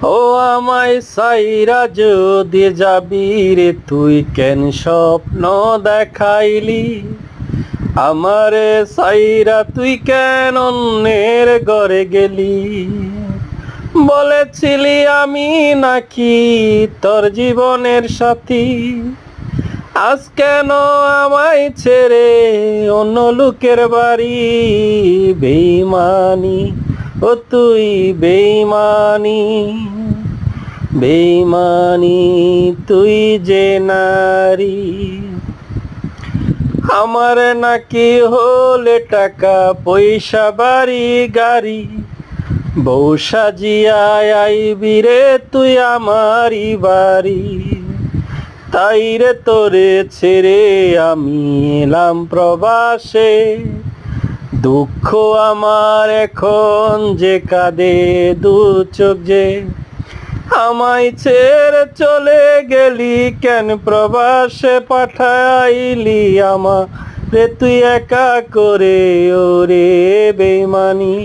ও আমায় সাইরা যদি যাবি রে তুই কেন স্বপ্ন দেখাইলি আমারে সাইরা তুই কেন অন্যের ঘরে গেলি বলেছিলি আমি নাকি তোর জীবনের সাথী আজ কেন আমায় ছেড়ে অন্য লোকের বাড়ি বেইমানি ও তুই বেইমানি বেইমানি তুই যে নারী আমার নাকি হলে টাকা পয়সা বাড়ি গাড়ি বউ সাজিয়া আইবি রে তুই আমারই বাড়ি তাই রে তোরে ছেড়ে আমি এলাম প্রবাসে দুঃখ আমার এখন যে কাঁদে দু চোখ যে আমায় ছেড়ে চলে গেলি কেন প্রবাসে পাঠাইলি আমারে তুই একা করে ওরে বেইমানি